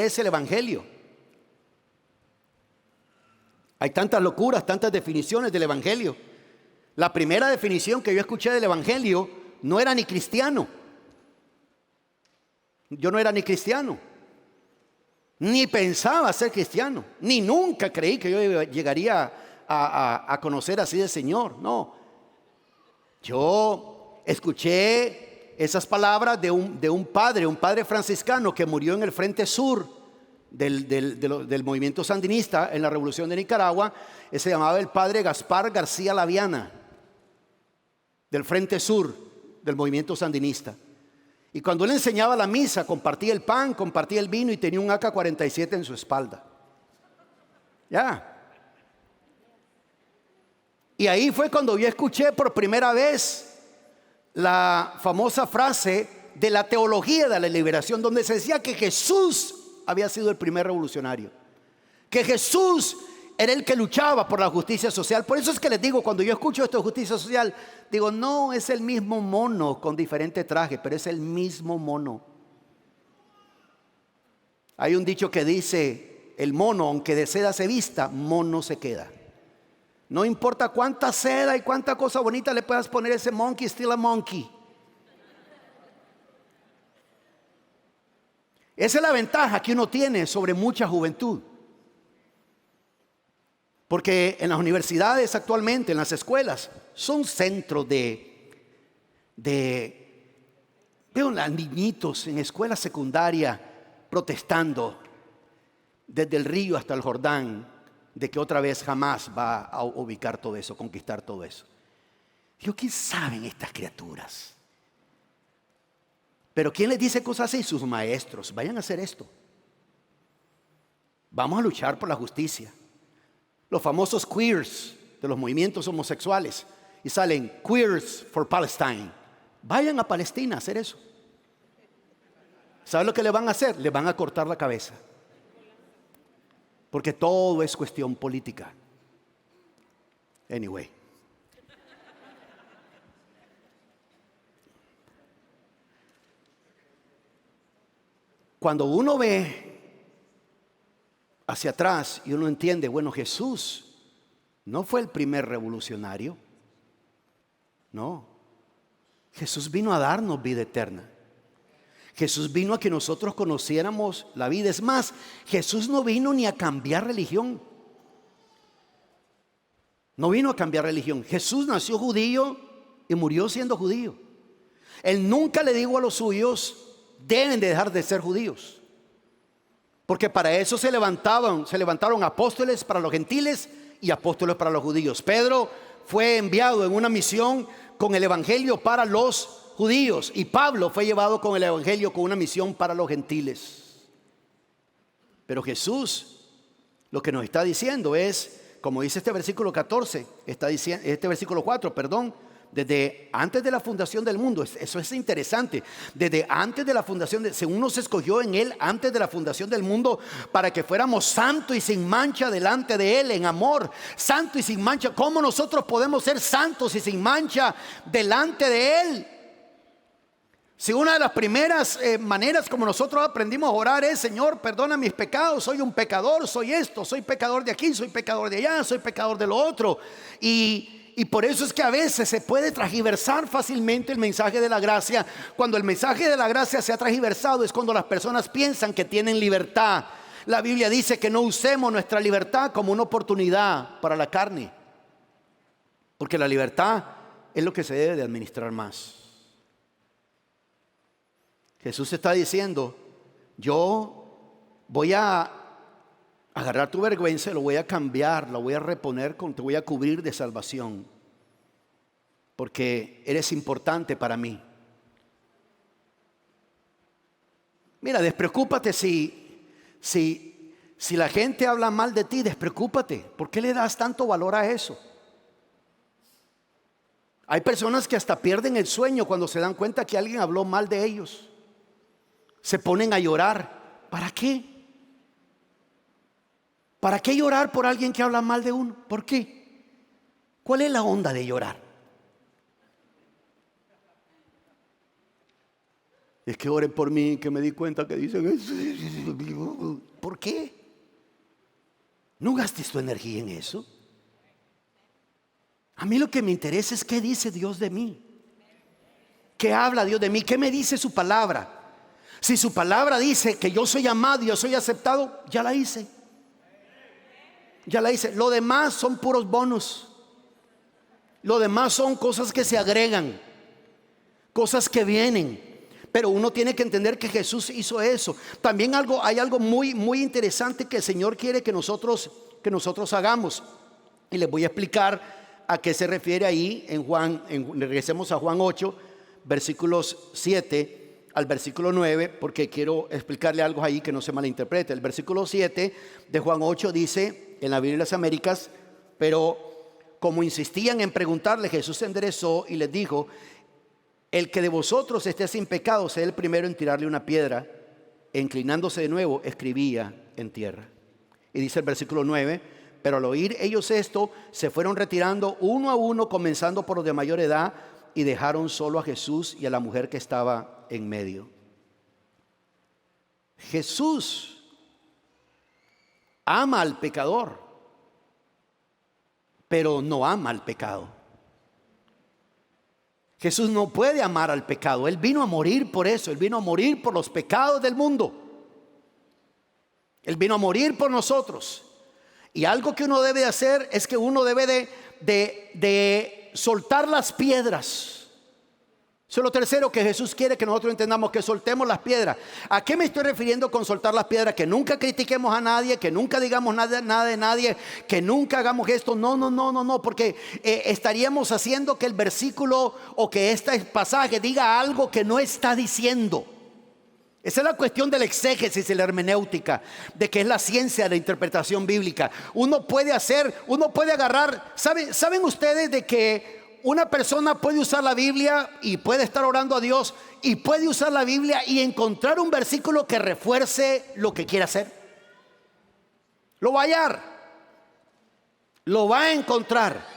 es el evangelio. Hay tantas locuras, tantas definiciones del evangelio. La primera definición que yo escuché del evangelio no era ni cristiano. Yo no era ni cristiano, ni pensaba ser cristiano, ni nunca creí que yo llegaría a conocer así del Señor. No, yo escuché esas palabras de un padre franciscano que murió en el frente sur del movimiento sandinista en la revolución de Nicaragua. Se llamaba el padre Gaspar García Laviana, del frente sur del movimiento sandinista. Y cuando él enseñaba la misa, compartía el pan, compartía el vino y tenía un AK-47 en su espalda. Ya. Y ahí fue cuando yo escuché por primera vez la famosa frase de la teología de la liberación, donde se decía que Jesús había sido el primer revolucionario, que Jesús era el que luchaba por la justicia social. Por eso es que les digo, cuando yo escucho esto de justicia social, digo: no es el mismo mono con diferente traje, pero es el mismo mono. Hay un dicho que dice: el mono, aunque de seda se vista, mono se queda. No importa cuánta seda y cuánta cosa bonita le puedas poner a ese monkey, still a monkey. Esa es la ventaja que uno tiene sobre mucha juventud. Porque en las universidades actualmente, en las escuelas, son centros veo a niñitos en escuela secundaria protestando desde el río hasta el Jordán, de que otra vez jamás va a ubicar todo eso, conquistar todo eso. Yo, ¿qué saben estas criaturas? Pero ¿quién les dice cosas así? Sus maestros. Vayan a hacer esto. Vamos a luchar por la justicia. Los famosos queers de los movimientos homosexuales y salen Queers for Palestine. Vayan a Palestina a hacer eso. ¿Saben lo que le van a hacer? Le van a cortar la cabeza. Porque todo es cuestión política. Anyway. Cuando uno ve hacia atrás y uno entiende, bueno, Jesús no fue el primer revolucionario. No. Jesús vino a darnos vida eterna. Jesús vino a que nosotros conociéramos la vida. Es más, Jesús no vino ni a cambiar religión. No vino a cambiar religión. Jesús nació judío y murió siendo judío. Él nunca le dijo a los suyos: deben de dejar de ser judíos. Porque para eso se levantaron apóstoles para los gentiles y apóstoles para los judíos. Pedro fue enviado en una misión con el evangelio para los judíos, y Pablo fue llevado con el evangelio con una misión para los gentiles. Pero Jesús lo que nos está diciendo es, como dice este versículo 14, está diciendo, este versículo 4, perdón, desde antes de la fundación del mundo. Eso es interesante. Desde antes de la fundación, según nos escogió en Él antes de la fundación del mundo, para que fuéramos santos y sin mancha delante de Él en amor. Santo y sin mancha. ¿Cómo nosotros podemos ser santos y sin mancha delante de Él? Si una de las primeras maneras como nosotros aprendimos a orar es: Señor, perdona mis pecados, soy un pecador, soy esto, soy pecador de aquí, soy pecador de allá, soy pecador de lo otro. Y por eso es que a veces se puede transgiversar fácilmente el mensaje de la gracia. Cuando el mensaje de la gracia se ha transgiversado es cuando las personas piensan que tienen libertad. La Biblia dice que no usemos nuestra libertad como una oportunidad para la carne, porque la libertad es lo que se debe de administrar más. Jesús está diciendo: yo voy a agarrar tu vergüenza, lo voy a cambiar, lo voy a reponer, te voy a cubrir de salvación, porque eres importante para mí. Mira, despreocúpate si la gente habla mal de ti, despreocúpate. ¿Por qué le das tanto valor a eso? Hay personas que hasta pierden el sueño cuando se dan cuenta que alguien habló mal de ellos. Se ponen a llorar. ¿Para qué? ¿Para qué llorar por alguien que habla mal de uno? ¿Por qué? ¿Cuál es la onda de llorar? Es que oren por mí, que me di cuenta que dicen eso. ¿Por qué? ¿No gastes tu energía en eso? A mí lo que me interesa es qué dice Dios de mí. ¿Qué habla Dios de mí? ¿Qué me dice su palabra? Si su palabra dice que yo soy amado y yo soy aceptado, ya la hice. Ya la hice. Lo demás son puros bonos. Lo demás son cosas que se agregan, cosas que vienen. Pero uno tiene que entender que Jesús hizo eso. También hay algo muy, muy interesante que el Señor quiere que nosotros hagamos. Y les voy a explicar a qué se refiere ahí en Juan. Regresemos a Juan 8, versículos 7 al versículo 9, porque quiero explicarle algo ahí que no se malinterprete. El versículo 7 de Juan 8 dice en la Biblia de las Américas: pero como insistían en preguntarle, Jesús se enderezó y les dijo: el que de vosotros esté sin pecado sea el primero en tirarle una piedra. E inclinándose de nuevo, escribía en tierra. Y dice el versículo 9: pero al oír ellos esto, se fueron retirando uno a uno, comenzando por los de mayor edad, y dejaron solo a Jesús y a la mujer que estaba en medio. Jesús ama al pecador, pero no ama al pecado. Jesús no puede amar al pecado. Él vino a morir por eso. Él vino a morir por los pecados del mundo. Él vino a morir por nosotros. Y algo que uno debe hacer es que uno debe de soltar las piedras. Eso es lo tercero que Jesús quiere que nosotros entendamos, que soltemos las piedras. ¿A qué me estoy refiriendo con soltar las piedras? Que nunca critiquemos a nadie, que nunca digamos nada de nadie, que nunca hagamos esto. No, porque estaríamos haciendo que el versículo o que este pasaje diga algo que no está diciendo. Esa es la cuestión del exégesis y la hermenéutica, de que es la ciencia de la interpretación bíblica. Uno puede agarrar, ¿saben ustedes de que una persona puede usar la Biblia y puede estar orando a Dios y puede usar la Biblia y encontrar un versículo que refuerce lo que quiere hacer. Lo va a hallar, lo va a encontrar.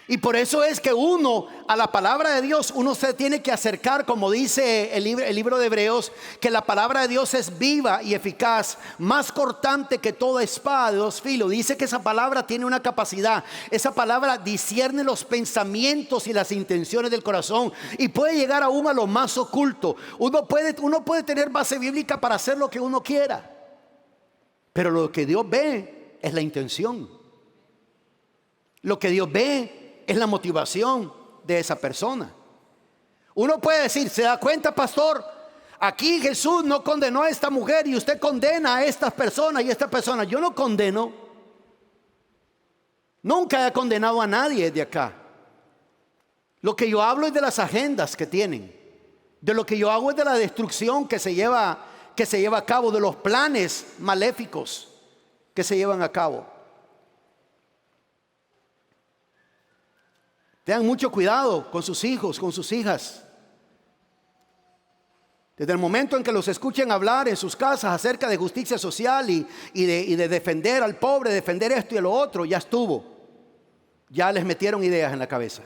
Y por eso es que uno, a la palabra de Dios, uno se tiene que acercar, como dice el libro de Hebreos, que la palabra de Dios es viva y eficaz, más cortante que toda espada de dos filos. Dice que esa palabra tiene una capacidad. Esa palabra discierne los pensamientos y las intenciones del corazón y puede llegar aún a lo más oculto. Uno puede tener base bíblica para hacer lo que uno quiera, pero lo que Dios ve es la intención. Lo que Dios ve es la motivación de esa persona. Uno puede decir, ¿se da cuenta, pastor? Aquí Jesús no condenó a esta mujer y usted condena a estas personas y a esta persona. Yo no condeno. Nunca he condenado a nadie de acá. Lo que yo hablo es de las agendas que tienen. De lo que yo hago es de la destrucción que se lleva a cabo, de los planes maléficos que se llevan a cabo. Tengan mucho cuidado con sus hijos, con sus hijas. Desde el momento en que los escuchen hablar en sus casas acerca de justicia social y de defender al pobre, defender esto y lo otro, ya estuvo. Ya les metieron ideas en la cabeza.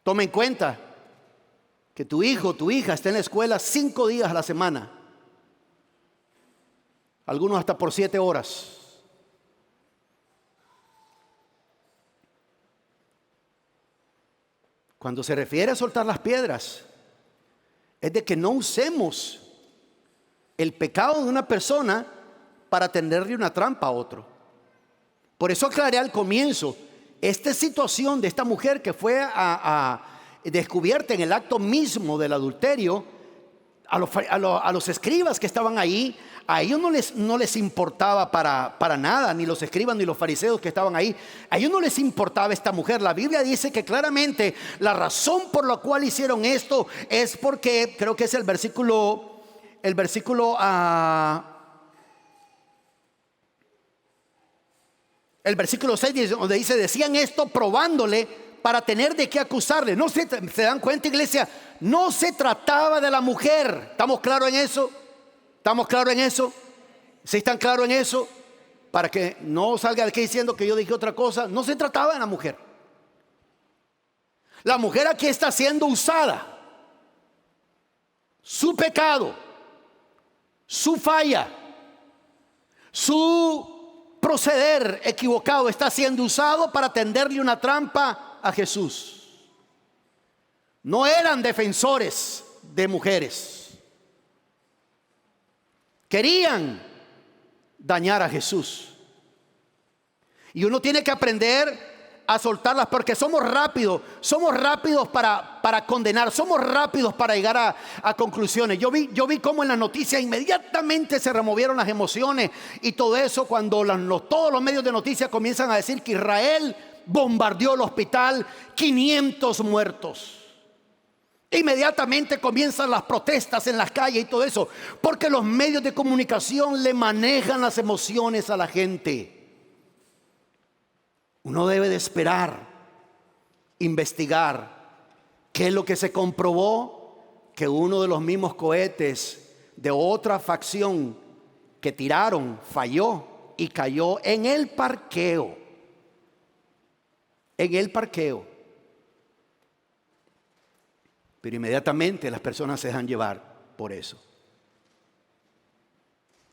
Toma en cuenta que tu hijo o tu hija está en la escuela 5 días a la semana. Algunos hasta por 7 horas. Cuando se refiere a soltar las piedras, es de que no usemos el pecado de una persona para tenderle una trampa a otro. Por eso aclaré al comienzo, esta situación de esta mujer que fue descubierta en el acto mismo del adulterio, a los escribas que estaban ahí, a ellos no les importaba para nada, ni los escribas ni los fariseos que estaban ahí, a ellos no les importaba esta mujer. La Biblia dice que claramente la razón por la cual hicieron esto es porque, creo que es el versículo 6, donde dice, decían esto probándole para tener de qué acusarle. No se dan cuenta, iglesia, no se trataba de la mujer. ¿Estamos claros en eso? ¿Estamos claros en eso? ¿Sí están claros en eso? Para que no salga de aquí diciendo que yo dije otra cosa. No se trataba de la mujer. La mujer aquí está siendo usada. Su pecado, su falla, su proceder equivocado está siendo usado para tenderle una trampa a Jesús. No eran defensores de mujeres. Querían dañar a Jesús. Y uno tiene que aprender a soltarlas, porque somos rápidos para condenar, somos rápidos para llegar a conclusiones. Yo vi cómo en la noticia inmediatamente se removieron las emociones y todo eso cuando todos los medios de noticias comienzan a decir que Israel bombardeó el hospital, 500 muertos. Inmediatamente comienzan las protestas en las calles y todo eso, porque los medios de comunicación le manejan las emociones a la gente. Uno debe de esperar, investigar qué es lo que se comprobó, que uno de los mismos cohetes de otra facción que tiraron falló y cayó en el parqueo. En el parqueo. Pero inmediatamente las personas se dejan llevar por eso.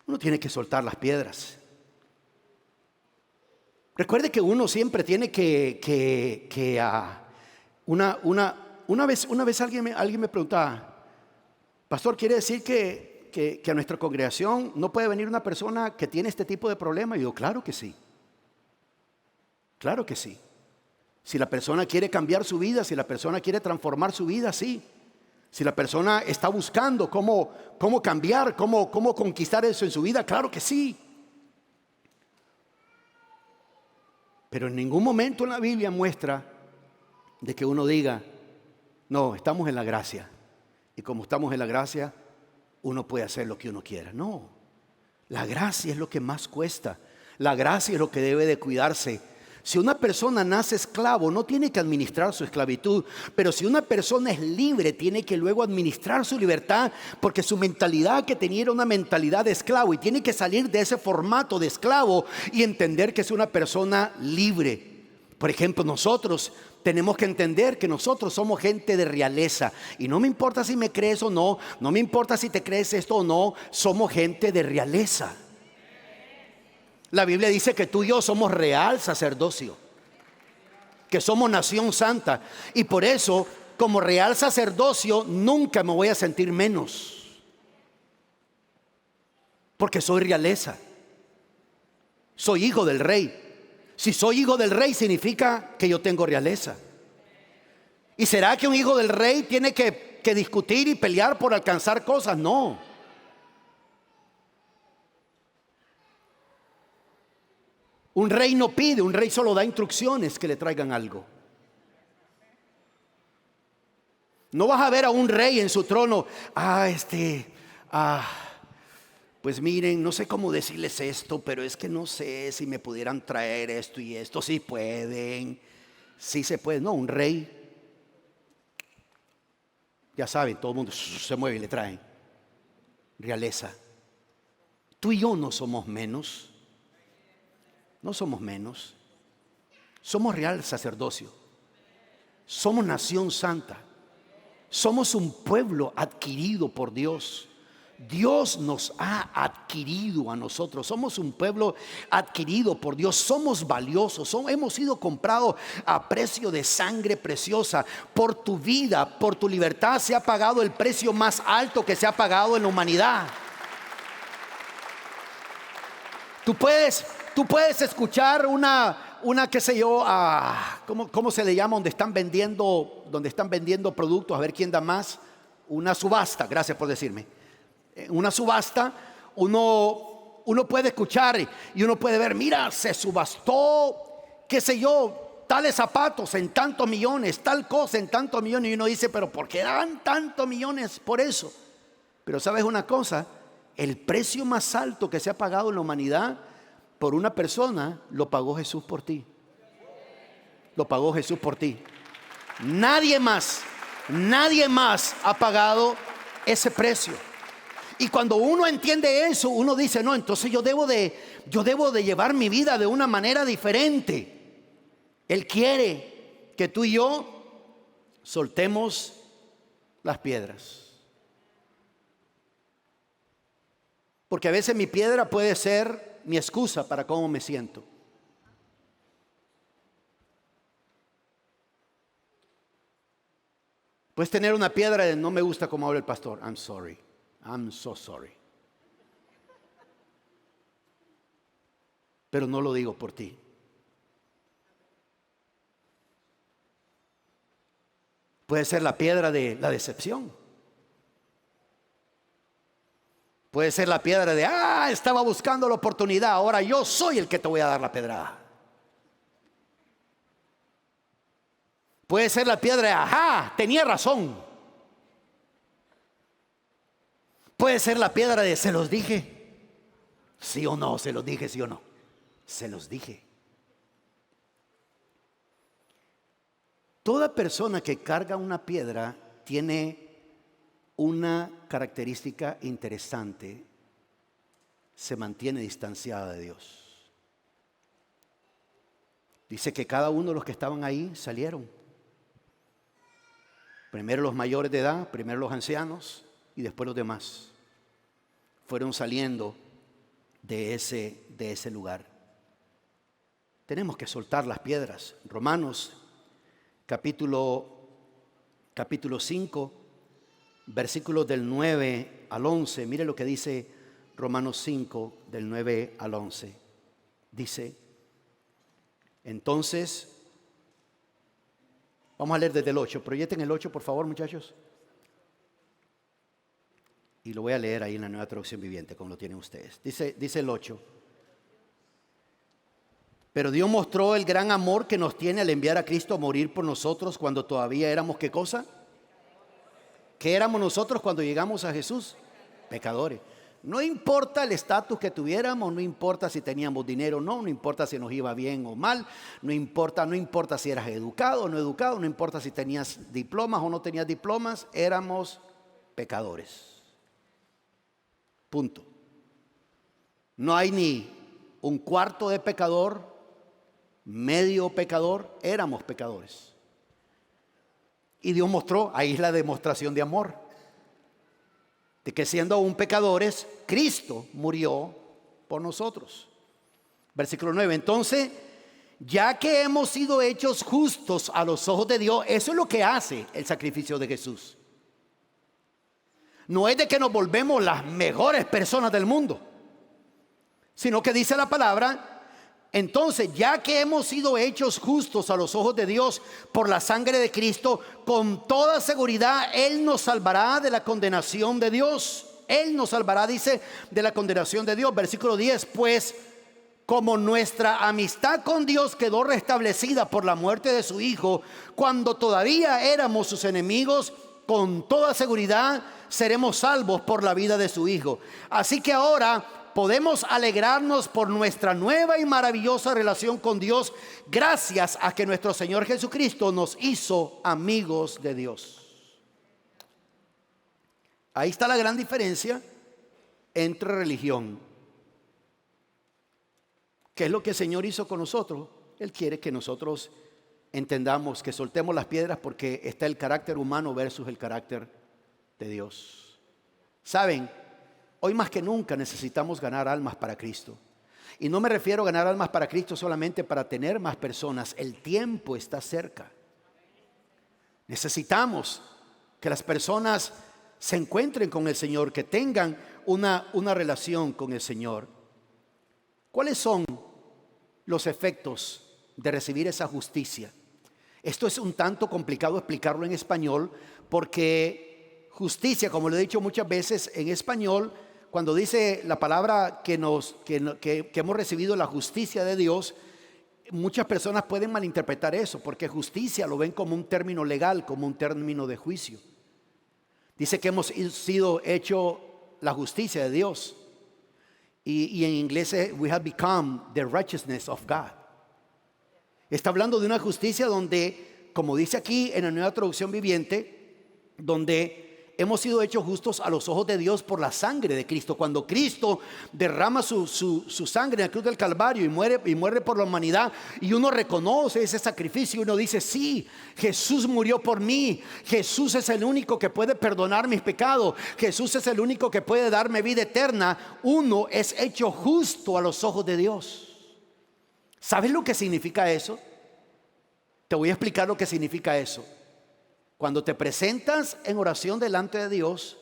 Uno tiene que soltar las piedras. Recuerde que uno siempre tiene una vez alguien me preguntaba, pastor, ¿quiere decir que a nuestra congregación no puede venir una persona que tiene este tipo de problema? Y yo, claro que sí. Claro que sí. Si la persona quiere cambiar su vida, si la persona quiere transformar su vida, sí. Si la persona está buscando cómo cambiar, cómo conquistar eso en su vida, claro que sí. Pero en ningún momento en la Biblia muestra de que uno diga, no, estamos en la gracia. Y como estamos en la gracia, uno puede hacer lo que uno quiera. No, la gracia es lo que más cuesta. La gracia es lo que debe de cuidarse. Si una persona nace esclavo, no tiene que administrar su esclavitud, pero si una persona es libre, tiene que luego administrar su libertad, porque su mentalidad que tenía era una mentalidad de esclavo y tiene que salir de ese formato de esclavo y entender que es una persona libre. Por ejemplo, nosotros tenemos que entender que nosotros somos gente de realeza, y no me importa si me crees o no, no me importa si te crees esto o no, somos gente de realeza. La Biblia dice que tú y yo somos real sacerdocio, que somos nación santa, y por eso, como real sacerdocio, nunca me voy a sentir menos, porque soy realeza, soy hijo del rey. Si soy hijo del rey, significa que yo tengo realeza. ¿Y será que un hijo del rey tiene que discutir y pelear por alcanzar cosas? No. Un rey no pide, un rey solo da instrucciones que le traigan algo. No vas a ver a un rey en su trono. Pues miren, no sé cómo decirles esto, pero es que no sé si me pudieran traer esto y esto. Sí pueden, sí se puede. No, un rey, ya saben, todo el mundo se mueve y le traen. Realeza. Tú y yo no somos menos. No somos menos. Somos real sacerdocio. Somos nación santa. Somos un pueblo adquirido por Dios. Dios nos ha adquirido a nosotros. Somos un pueblo adquirido por Dios. Somos valiosos. Hemos sido comprados a precio de sangre preciosa. Por tu vida, por tu libertad se ha pagado el precio más alto que se ha pagado en la humanidad. Tú puedes escuchar una qué sé yo, ¿cómo se le llama? Donde están vendiendo productos, a ver quién da más. Una subasta, gracias por decirme. Una subasta, uno puede escuchar y uno puede ver, mira, se subastó, qué sé yo, tales zapatos en tantos millones, tal cosa en tantos millones. Y uno dice, pero ¿por qué dan tantos millones por eso? Pero ¿sabes una cosa? El precio más alto que se ha pagado en la humanidad por una persona, lo pagó Jesús por ti. Lo pagó Jesús por ti. Nadie más ha pagado ese precio. Y cuando uno entiende eso, uno dice, no, entonces yo debo de llevar mi vida de una manera diferente. Él quiere que tú y yo soltemos las piedras. Porque a veces mi piedra puede ser mi excusa para cómo me siento. Puedes tener una piedra de no me gusta cómo habla el pastor. I'm sorry. I'm so sorry. Pero no lo digo por ti. Puede ser la piedra de la decepción. Puede ser la piedra de, estaba buscando la oportunidad, ahora yo soy el que te voy a dar la pedrada. Puede ser la piedra de, tenía razón. Puede ser la piedra de, se los dije. Sí o no, se los dije, sí o no. Se los dije. Toda persona que carga una piedra tiene una característica interesante: se mantiene distanciada de Dios. Dice que cada uno de los que estaban ahí salieron. Primero los mayores de edad, primero los ancianos y después los demás. Fueron saliendo de ese lugar. Tenemos que soltar las piedras. Romanos capítulo 5. Versículos del 9 al 11. Mire lo que dice Romanos 5, del 9 al 11. Dice, entonces, vamos a leer desde el 8. Proyecten el 8, por favor, muchachos. Y lo voy a leer ahí en la Nueva Traducción Viviente, como lo tienen ustedes. Dice el 8. Pero Dios mostró el gran amor que nos tiene al enviar a Cristo a morir por nosotros cuando todavía éramos, ¿qué cosa? ¿Qué éramos nosotros cuando llegamos a Jesús? Pecadores. No importa el estatus que tuviéramos, no importa si teníamos dinero o no, no importa si nos iba bien o mal, no importa si eras educado o no educado, no importa si tenías diplomas o no tenías diplomas, éramos pecadores. Punto. No hay ni un cuarto de pecador, medio pecador, éramos pecadores. Y Dios mostró, ahí es la demostración de amor, de que siendo aún pecadores, Cristo murió por nosotros. Versículo 9, entonces, ya que hemos sido hechos justos a los ojos de Dios, eso es lo que hace el sacrificio de Jesús. No es de que nos volvemos las mejores personas del mundo, sino que dice la palabra, entonces, ya que hemos sido hechos justos a los ojos de Dios por la sangre de Cristo, con toda seguridad Él nos salvará de la condenación de Dios. Él nos salvará, dice, de la condenación de Dios. Versículo 10, pues como nuestra amistad con Dios quedó restablecida por la muerte de su Hijo, cuando todavía éramos sus enemigos, con toda seguridad seremos salvos por la vida de su Hijo. Así que ahora podemos alegrarnos por nuestra nueva y maravillosa relación con Dios, gracias a que nuestro Señor Jesucristo nos hizo amigos de Dios. Ahí está la gran diferencia entre religión. ¿Qué es lo que el Señor hizo con nosotros? Él quiere que nosotros entendamos, que soltemos las piedras, porque está el carácter humano versus el carácter de Dios. ¿Saben? Hoy más que nunca necesitamos ganar almas para Cristo. Y no me refiero a ganar almas para Cristo solamente para tener más personas. El tiempo está cerca. Necesitamos que las personas se encuentren con el Señor, que tengan una relación con el Señor. ¿Cuáles son los efectos de recibir esa justicia? Esto es un tanto complicado explicarlo en español, porque justicia, como lo he dicho muchas veces en español, cuando dice la palabra que hemos recibido la justicia de Dios, muchas personas pueden malinterpretar eso, porque justicia lo ven como un término legal, como un término de juicio. Dice que hemos sido hecho la justicia de Dios. Y en inglés we have become the righteousness of God. Está hablando de una justicia donde, como dice aquí en la Nueva Traducción Viviente, donde hemos sido hechos justos a los ojos de Dios por la sangre de Cristo. Cuando Cristo derrama su sangre en la cruz del Calvario y muere por la humanidad, y uno reconoce ese sacrificio, y uno dice, sí, Jesús murió por mí. Jesús es el único que puede perdonar mis pecados. Jesús es el único que puede darme vida eterna. Uno es hecho justo a los ojos de Dios. ¿Sabes lo que significa eso? Te voy a explicar lo que significa eso. Cuando te presentas en oración delante de Dios,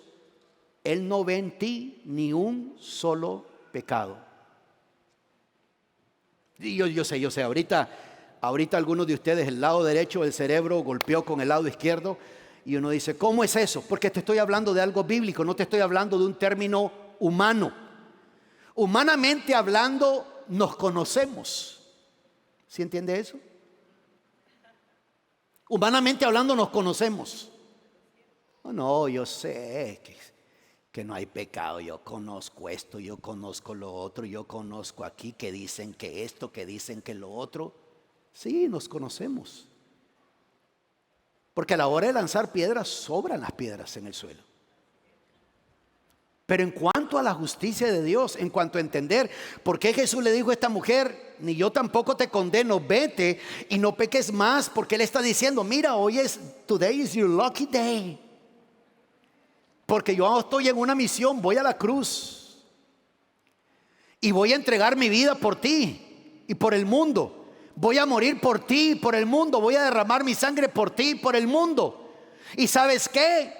Él no ve en ti ni un solo pecado. Y yo sé, ahorita algunos de ustedes, el lado derecho del cerebro golpeó con el lado izquierdo, y uno dice, ¿cómo es eso? Porque te estoy hablando de algo bíblico, no te estoy hablando de un término humano. Humanamente hablando, nos conocemos. ¿Sí entiende eso? Humanamente hablando nos conocemos. No, yo sé que no hay pecado. Yo conozco esto, yo conozco lo otro, yo conozco aquí que dicen que esto, que dicen que lo otro. Sí, nos conocemos. Porque a la hora de lanzar piedras, sobran las piedras en el suelo. Pero en cuanto a la justicia de Dios, en cuanto a entender por qué Jesús le dijo a esta mujer, ni yo tampoco te condeno, vete y no peques más, porque Él está diciendo, mira, today is your lucky day. Porque yo estoy en una misión, voy a la cruz y voy a entregar mi vida por ti y por el mundo. Voy a morir por ti y por el mundo, voy a derramar mi sangre por ti y por el mundo. ¿Y sabes qué?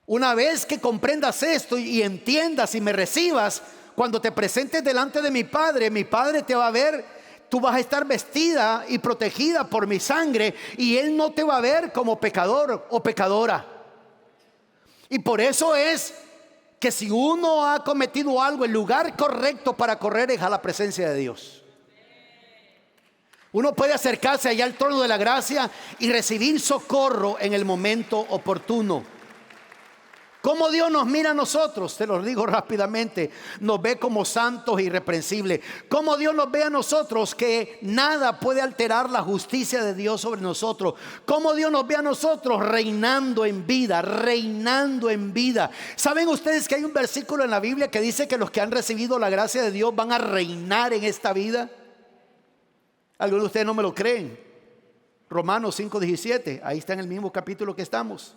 Una vez que comprendas esto y entiendas y me recibas, cuando te presentes delante de mi Padre te va a ver, tú vas a estar vestida y protegida por mi sangre, y Él no te va a ver como pecador o pecadora. Y por eso es que si uno ha cometido algo, el lugar correcto para correr es a la presencia de Dios. Uno puede acercarse allá al trono de la gracia y recibir socorro en el momento oportuno. ¿Cómo Dios nos mira a nosotros? Te lo digo rápidamente. Nos ve como santos e irreprensibles. ¿Cómo Dios nos ve a nosotros? Que nada puede alterar la justicia de Dios sobre nosotros. ¿Cómo Dios nos ve a nosotros? Reinando en vida, reinando en vida. ¿Saben ustedes que hay un versículo en la Biblia que dice que los que han recibido la gracia de Dios van a reinar en esta vida? Algunos de ustedes no me lo creen. Romanos 5:17, ahí está en el mismo capítulo que estamos.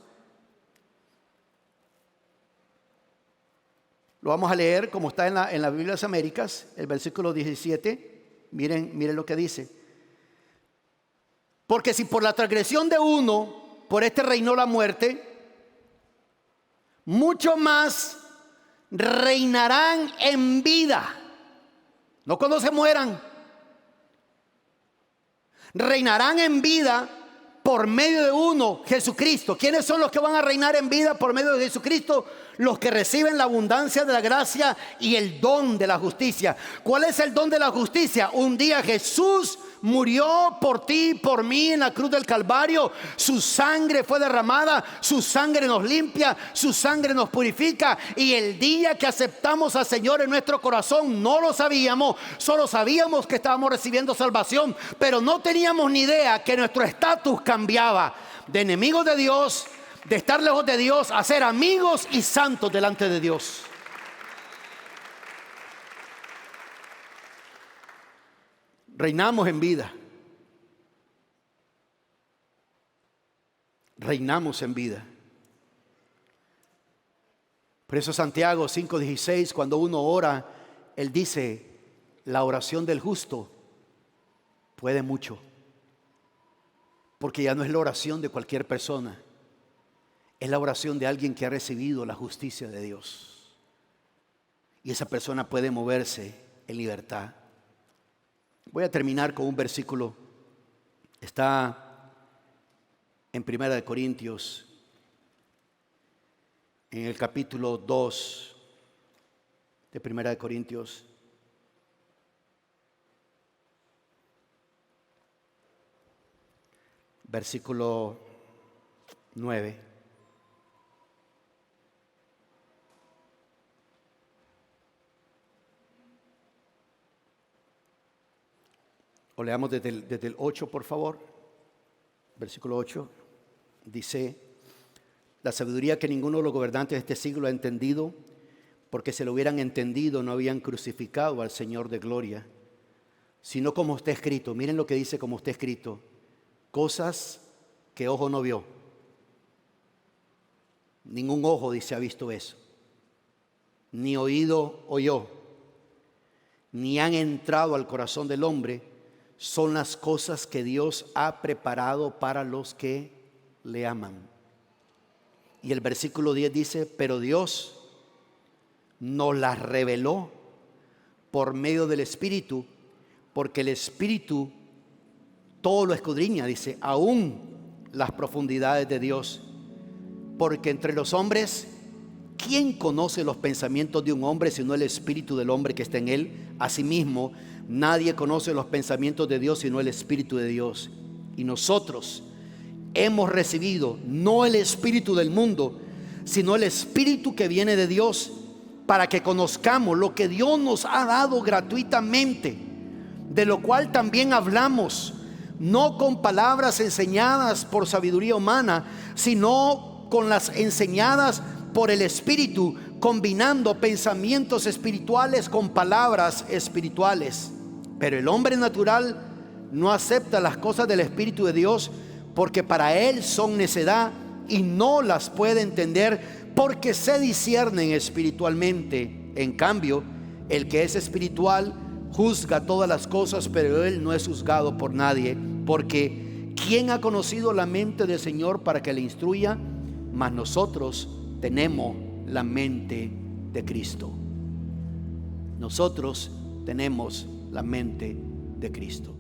Lo vamos a leer como está en la Biblia de las Américas, el versículo 17. Miren lo que dice. Porque si por la transgresión de uno, por este reinó la muerte, mucho más reinarán en vida. No cuando se mueran. Reinarán en vida por medio de uno, Jesucristo. ¿Quiénes son los que van a reinar en vida por medio de Jesucristo? Los que reciben la abundancia de la gracia y el don de la justicia. ¿Cuál es el don de la justicia? Un día Jesús murió por ti y por mí en la cruz del Calvario. Su sangre fue derramada, su sangre nos limpia, su sangre nos purifica. Y el día que aceptamos al Señor en nuestro corazón, no lo sabíamos, solo sabíamos que estábamos recibiendo salvación, pero no teníamos ni idea que nuestro estatus cambiaba de enemigos de Dios, de estar lejos de Dios, a ser amigos y santos delante de Dios. Reinamos en vida. Reinamos en vida. Por eso Santiago 5:16, cuando uno ora, él dice, la oración del justo puede mucho. Porque ya no es la oración de cualquier persona. Es la oración de alguien que ha recibido la justicia de Dios. Y esa persona puede moverse en libertad. Voy a terminar con un versículo. Está en 1 Corintios, en el capítulo 2 de 1 Corintios. Versículo 9. O leamos desde el 8, por favor. Versículo 8 dice: la sabiduría que ninguno de los gobernantes de este siglo ha entendido, porque si lo hubieran entendido no habían crucificado al Señor de gloria, sino como está escrito. Miren lo que dice como está escrito: cosas que ojo no vio. Ningún ojo, dice, ha visto eso, ni oído oyó, ni han entrado al corazón del hombre. Son las cosas que Dios ha preparado para los que le aman. Y el versículo 10 dice: pero Dios nos las reveló por medio del Espíritu, porque el Espíritu todo lo escudriña, dice, aún las profundidades de Dios. Porque entre los hombres, ¿quién conoce los pensamientos de un hombre sino el Espíritu del hombre que está en él? Asimismo, nadie conoce los pensamientos de Dios sino el Espíritu de Dios. Y nosotros hemos recibido no el espíritu del mundo, sino el Espíritu que viene de Dios, para que conozcamos lo que Dios nos ha dado gratuitamente, de lo cual también hablamos, no con palabras enseñadas por sabiduría humana, sino con las enseñadas por el Espíritu, combinando pensamientos espirituales con palabras espirituales. Pero el hombre natural no acepta las cosas del Espíritu de Dios, porque para él son necedad y no las puede entender, porque se disciernen espiritualmente. En cambio, el que es espiritual juzga todas las cosas, pero él no es juzgado por nadie. Porque ¿quién ha conocido la mente del Señor para que le instruya? Mas nosotros tenemos la mente de Cristo. Nosotros tenemos la mente de Cristo.